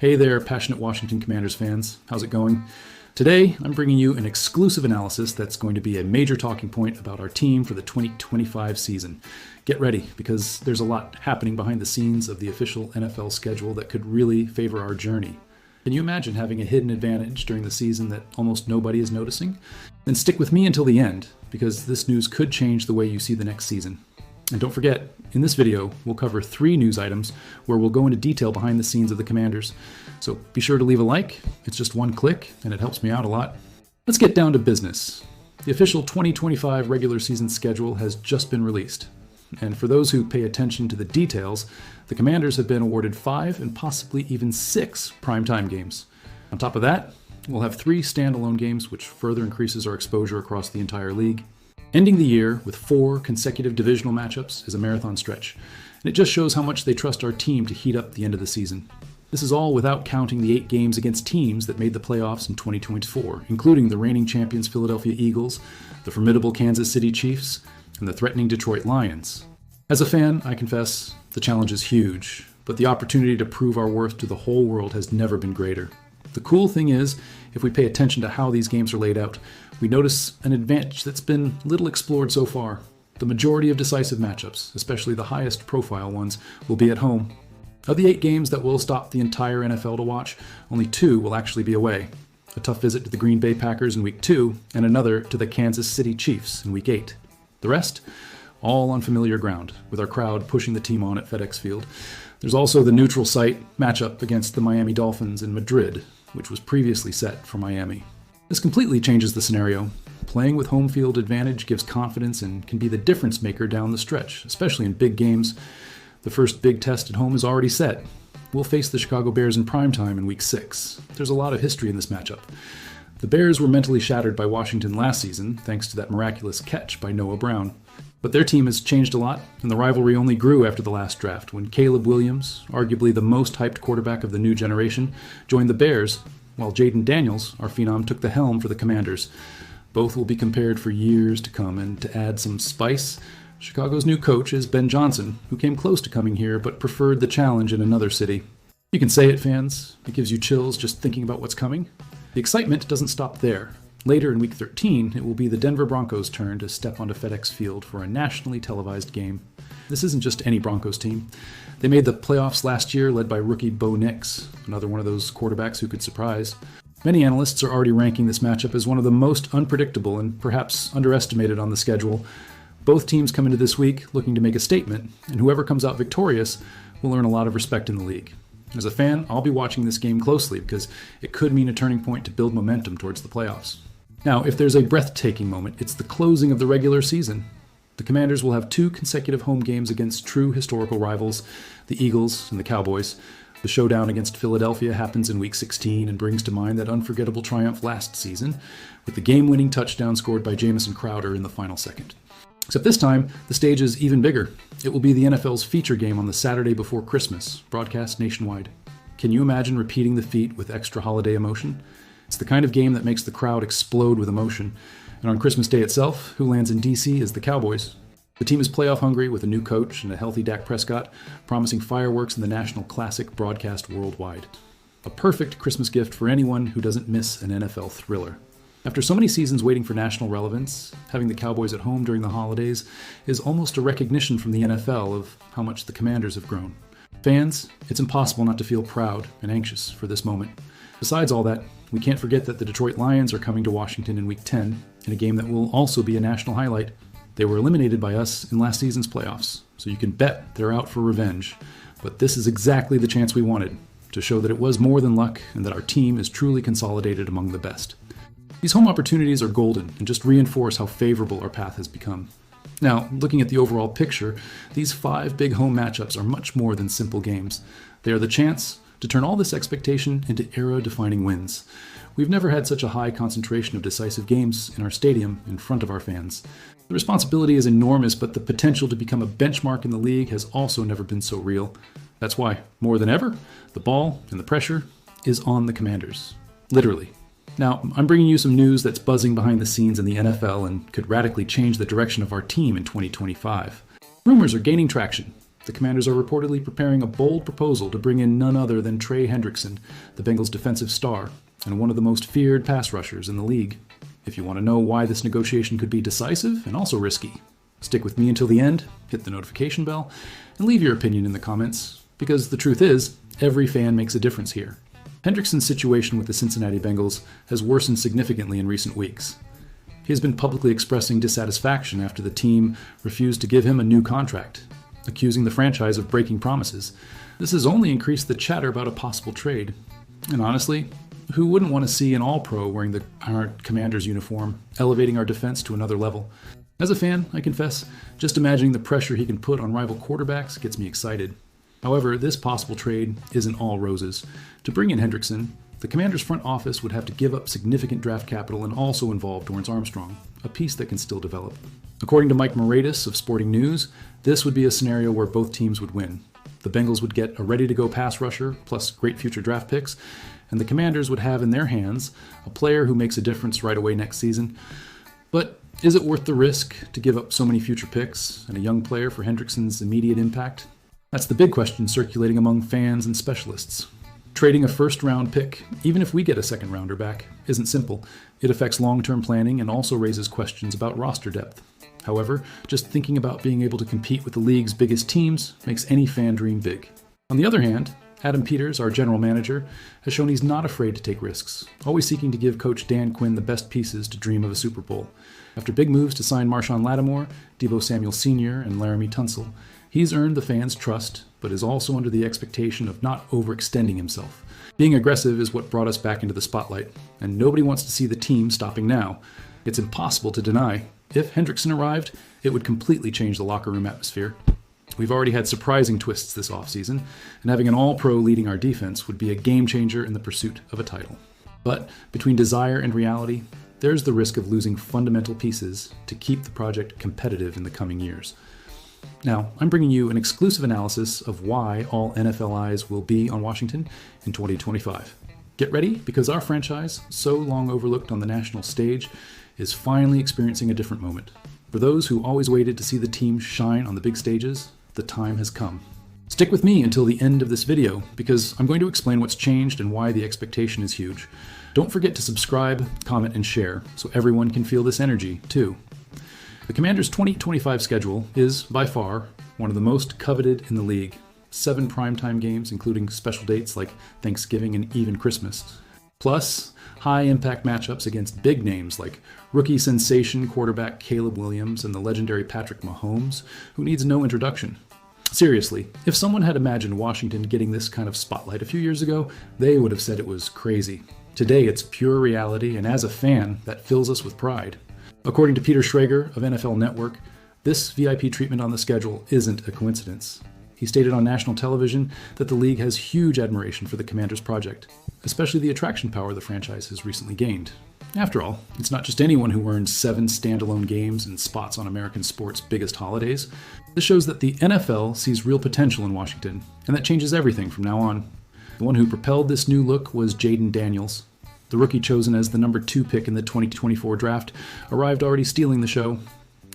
Hey there, passionate Washington Commanders fans. How's it going? Today, I'm bringing you an exclusive analysis that's going to be a major talking point about our team for the 2025 season. Get ready, because there's a lot happening behind the scenes of the official NFL schedule that could really favor our journey. Can you imagine having a hidden advantage during the season that almost nobody is noticing? Then stick with me until the end, because this news could change the way you see the next season. And don't forget, in this video, we'll cover 3 news items where we'll go into detail behind the scenes of the Commanders. So be sure to leave a like. It's just one click, and it helps me out a lot. Let's get down to business. The official 2025 regular season schedule has just been released. And for those who pay attention to the details, the Commanders have been awarded 5 and possibly even 6 primetime games. On top of that, we'll have 3 standalone games, which further increases our exposure across the entire league. Ending the year with 4 consecutive divisional matchups is a marathon stretch, and it just shows how much they trust our team to heat up the end of the season. This is all without counting the 8 games against teams that made the playoffs in 2024, including the reigning champions Philadelphia Eagles, the formidable Kansas City Chiefs, and the threatening Detroit Lions. As a fan, I confess, the challenge is huge, but the opportunity to prove our worth to the whole world has never been greater. The cool thing is, if we pay attention to how these games are laid out, we notice an advantage that's been little explored so far. The majority of decisive matchups, especially the highest profile ones, will be at home. Of the 8 games that will stop the entire NFL to watch, only 2 will actually be away. A tough visit to the Green Bay Packers in Week 2, and another to the Kansas City Chiefs in Week 8. The rest? All on familiar ground, with our crowd pushing the team on at FedEx Field. There's also the neutral site matchup against the Miami Dolphins in Madrid, which was previously set for Miami. This completely changes the scenario. Playing with home field advantage gives confidence and can be the difference maker down the stretch, especially in big games. The first big test at home is already set. We'll face the Chicago Bears in primetime in Week 6. There's a lot of history in this matchup. The Bears were mentally shattered by Washington last season, thanks to that miraculous catch by Noah Brown. But their team has changed a lot, and the rivalry only grew after the last draft, when Caleb Williams, arguably the most hyped quarterback of the new generation, joined the Bears, while Jaden Daniels, our phenom, took the helm for the Commanders. Both will be compared for years to come, and to add some spice, Chicago's new coach is Ben Johnson, who came close to coming here but preferred the challenge in another city. You can say it, fans. It gives you chills just thinking about what's coming. The excitement doesn't stop there. Later in Week 13, it will be the Denver Broncos' turn to step onto FedEx Field for a nationally televised game. This isn't just any Broncos team. They made the playoffs last year, led by rookie Bo Nix, another one of those quarterbacks who could surprise. Many analysts are already ranking this matchup as one of the most unpredictable and perhaps underestimated on the schedule. Both teams come into this week looking to make a statement, and whoever comes out victorious will earn a lot of respect in the league. As a fan, I'll be watching this game closely because it could mean a turning point to build momentum towards the playoffs. Now, if there's a breathtaking moment, it's the closing of the regular season. The Commanders will have 2 consecutive home games against true historical rivals, the Eagles and the Cowboys. The showdown against Philadelphia happens in Week 16 and brings to mind that unforgettable triumph last season, with the game-winning touchdown scored by Jamison Crowder in the final second. Except this time, the stage is even bigger. It will be the NFL's feature game on the Saturday before Christmas, broadcast nationwide. Can you imagine repeating the feat with extra holiday emotion? It's the kind of game that makes the crowd explode with emotion. And on Christmas Day itself, who lands in DC is the Cowboys. The team is playoff hungry with a new coach and a healthy Dak Prescott, promising fireworks in the National Classic broadcast worldwide. A perfect Christmas gift for anyone who doesn't miss an NFL thriller. After so many seasons waiting for national relevance, having the Cowboys at home during the holidays is almost a recognition from the NFL of how much the Commanders have grown. Fans, it's impossible not to feel proud and anxious for this moment. Besides all that, we can't forget that the Detroit Lions are coming to Washington in Week 10, in a game that will also be a national highlight. They were eliminated by us in last season's playoffs, so you can bet they're out for revenge. But this is exactly the chance we wanted, to show that it was more than luck and that our team is truly consolidated among the best. These home opportunities are golden and just reinforce how favorable our path has become. Now, looking at the overall picture, these 5 big home matchups are much more than simple games. They are the chance to turn all this expectation into era-defining wins. We've never had such a high concentration of decisive games in our stadium in front of our fans. The responsibility is enormous, but the potential to become a benchmark in the league has also never been so real. That's why, more than ever, the ball and the pressure is on the Commanders. Literally. Now, I'm bringing you some news that's buzzing behind the scenes in the NFL and could radically change the direction of our team in 2025. Rumors are gaining traction. The Commanders are reportedly preparing a bold proposal to bring in none other than Trey Hendrickson, the Bengals' defensive star, and one of the most feared pass rushers in the league. If you want to know why this negotiation could be decisive and also risky, stick with me until the end, hit the notification bell, and leave your opinion in the comments, because the truth is, every fan makes a difference here. Hendrickson's situation with the Cincinnati Bengals has worsened significantly in recent weeks. He has been publicly expressing dissatisfaction after the team refused to give him a new contract, accusing the franchise of breaking promises. This has only increased the chatter about a possible trade. And honestly, who wouldn't want to see an All-Pro wearing our Commanders uniform, elevating our defense to another level? As a fan, I confess, just imagining the pressure he can put on rival quarterbacks gets me excited. However, this possible trade isn't all roses. To bring in Hendrickson, the Commanders' front office would have to give up significant draft capital and also involve Dorrance Armstrong, a piece that can still develop. According to Mike Moratis of Sporting News, this would be a scenario where both teams would win. The Bengals would get a ready-to-go pass rusher, plus great future draft picks, and the Commanders would have in their hands a player who makes a difference right away next season. But is it worth the risk to give up so many future picks and a young player for Hendrickson's immediate impact? That's the big question circulating among fans and specialists. Trading a first-round pick, even if we get a second-rounder back, isn't simple. It affects long-term planning and also raises questions about roster depth. However, just thinking about being able to compete with the league's biggest teams makes any fan dream big. On the other hand, Adam Peters, our general manager, has shown he's not afraid to take risks, always seeking to give Coach Dan Quinn the best pieces to dream of a Super Bowl. After big moves to sign Marshawn Lattimore, Deebo Samuel Sr., and Laramie Tunsil, he's earned the fans' trust, but is also under the expectation of not overextending himself. Being aggressive is what brought us back into the spotlight, and nobody wants to see the team stopping now. It's impossible to deny. If Hendrickson arrived, it would completely change the locker room atmosphere. We've already had surprising twists this offseason, and having an all-pro leading our defense would be a game changer in the pursuit of a title. But between desire and reality, there's the risk of losing fundamental pieces to keep the project competitive in the coming years. Now, I'm bringing you an exclusive analysis of why all NFL eyes will be on Washington in 2025. Get ready, because our franchise, so long overlooked on the national stage, is finally experiencing a different moment. For those who always waited to see the team shine on the big stages, the time has come. Stick with me until the end of this video, because I'm going to explain what's changed and why the expectation is huge. Don't forget to subscribe, comment, and share, so everyone can feel this energy, too. The Commanders' 2025 schedule is, by far, one of the most coveted in the league. 7 primetime games, including special dates like Thanksgiving and even Christmas. Plus, high-impact matchups against big names like rookie sensation quarterback Caleb Williams and the legendary Patrick Mahomes, who needs no introduction. Seriously, if someone had imagined Washington getting this kind of spotlight a few years ago, they would have said it was crazy. Today, it's pure reality, and as a fan, that fills us with pride. According to Peter Schrager of NFL Network, this VIP treatment on the schedule isn't a coincidence. He stated on national television that the league has huge admiration for the Commanders project, especially the attraction power the franchise has recently gained. After all, it's not just anyone who earns 7 standalone games and spots on American sports' biggest holidays. This shows that the NFL sees real potential in Washington, and that changes everything from now on. The one who propelled this new look was Jaden Daniels. The rookie chosen as the number 2 pick in the 2024 draft arrived already stealing the show.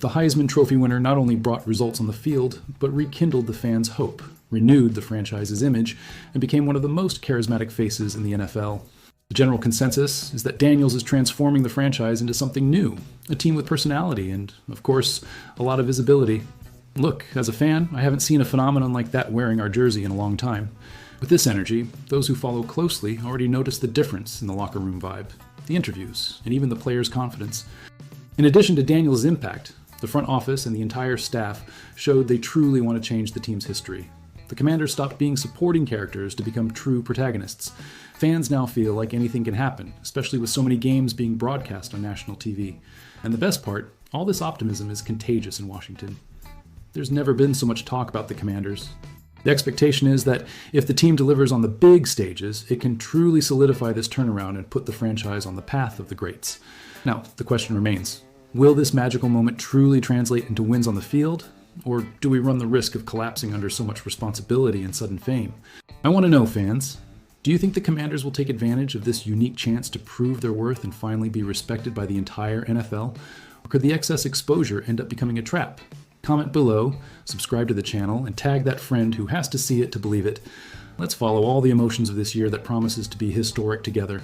The Heisman Trophy winner not only brought results on the field, but rekindled the fans' hope, renewed the franchise's image, and became one of the most charismatic faces in the NFL. The general consensus is that Daniels is transforming the franchise into something new, a team with personality and, of course, a lot of visibility. Look, as a fan, I haven't seen a phenomenon like that wearing our jersey in a long time. With this energy, those who follow closely already notice the difference in the locker room vibe, the interviews, and even the players' confidence. In addition to Daniels' impact, the front office and the entire staff showed they truly want to change the team's history. The Commanders stopped being supporting characters to become true protagonists. Fans now feel like anything can happen, especially with so many games being broadcast on national TV. And the best part, all this optimism is contagious in Washington. There's never been so much talk about the Commanders. The expectation is that if the team delivers on the big stages, it can truly solidify this turnaround and put the franchise on the path of the greats. Now, the question remains, will this magical moment truly translate into wins on the field? Or do we run the risk of collapsing under so much responsibility and sudden fame? I want to know, fans. Do you think the Commanders will take advantage of this unique chance to prove their worth and finally be respected by the entire NFL? Or could the excess exposure end up becoming a trap? Comment below, subscribe to the channel, and tag that friend who has to see it to believe it. Let's follow all the emotions of this year that promises to be historic together.